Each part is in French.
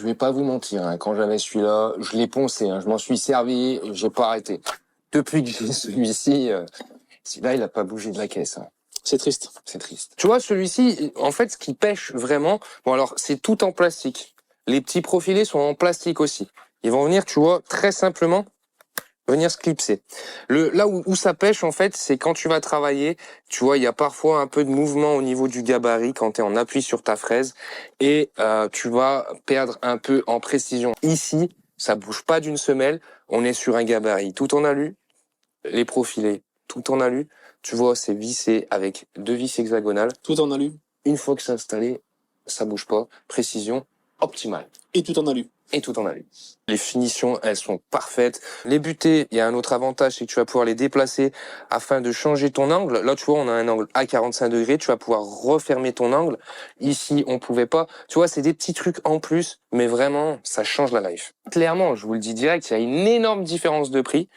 je vais pas vous mentir, hein, quand j'avais celui-là, je l'ai poncé, hein, je m'en suis servi, et j'ai pas arrêté. Depuis que j'ai celui-ci, celui-là, il a pas bougé de la caisse. Hein. C'est triste. C'est triste. Tu vois, celui-ci, en fait, ce qui pêche vraiment, bon alors, c'est tout en plastique. Les petits profilés sont en plastique aussi. Ils vont venir, tu vois, très simplement, venir se clipser. Là où ça pêche, en fait, c'est quand tu vas travailler, tu vois, il y a parfois un peu de mouvement au niveau du gabarit quand tu es en appui sur ta fraise et tu vas perdre un peu en précision. Ici, ça bouge pas d'une semelle, on est sur un gabarit tout en alu, les profilés tout en alu, tu vois, c'est vissé avec 2 vis hexagonales. Tout en alu. Une fois que c'est installé, ça bouge pas, précision optimale. Et tout en alu. Et tout en alu. Les finitions, elles sont parfaites. Les butées, il y a un autre avantage, c'est que tu vas pouvoir les déplacer afin de changer ton angle. Là, tu vois, on a un angle à 45 degrés, tu vas pouvoir refermer ton angle. Ici, on pouvait pas. Tu vois, c'est des petits trucs en plus, mais vraiment, ça change la life. Clairement, je vous le dis direct, il y a une énorme différence de prix.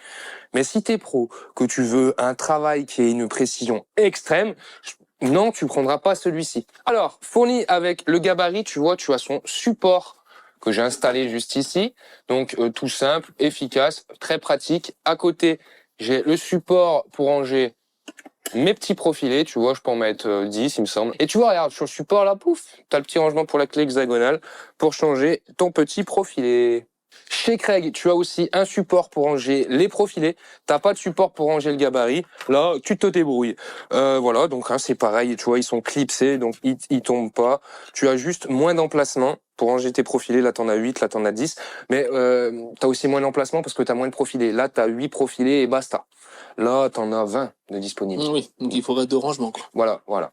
Mais si t'es pro, que tu veux un travail qui ait une précision extrême, non, tu prendras pas celui-ci. Alors, fourni avec le gabarit, tu vois, tu as son support que j'ai installé juste ici. Donc, tout simple, efficace, très pratique. À côté, j'ai le support pour ranger mes petits profilés. Tu vois, je peux en mettre 10, il me semble. Et tu vois, regarde, sur le support, là, pouf, t'as le petit rangement pour la clé hexagonale pour changer ton petit profilé. Chez Craig, tu as aussi un support pour ranger les profilés. T'as pas de support pour ranger le gabarit. Là, tu te débrouilles. Voilà, donc hein, c'est pareil. Tu vois, ils sont clipsés, donc ils tombent pas. Tu as juste moins d'emplacement pour ranger tes profilés. Là, t'en as 8, là, t'en as 10. Mais t'as aussi moins d'emplacement parce que t'as moins de profilés. Là, t'as 8 profilés et basta. Là, t'en as 20 de disponibles. Oui, donc il faudrait 2 rangements, quoi. Voilà.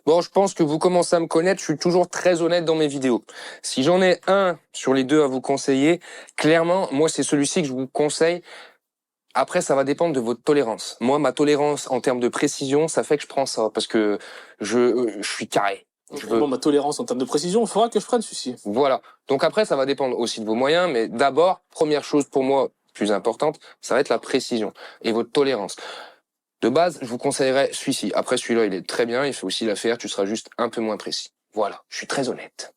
Bon, je pense que vous commencez à me connaître, je suis toujours très honnête dans mes vidéos. Si j'en ai un sur les deux à vous conseiller, clairement, moi, c'est celui-ci que je vous conseille. Après, ça va dépendre de votre tolérance. Moi, ma tolérance en termes de précision, ça fait que je prends ça, parce que je suis carré. Bon, ma tolérance en termes de précision, il faudra que je prenne celui-ci. Voilà. Donc après, ça va dépendre aussi de vos moyens, mais d'abord, première chose pour moi, plus importante, ça va être la précision et votre tolérance. De base, je vous conseillerais celui-ci. Après, celui-là, il est très bien, il fait aussi l'affaire, tu seras juste un peu moins précis. Voilà, je suis très honnête.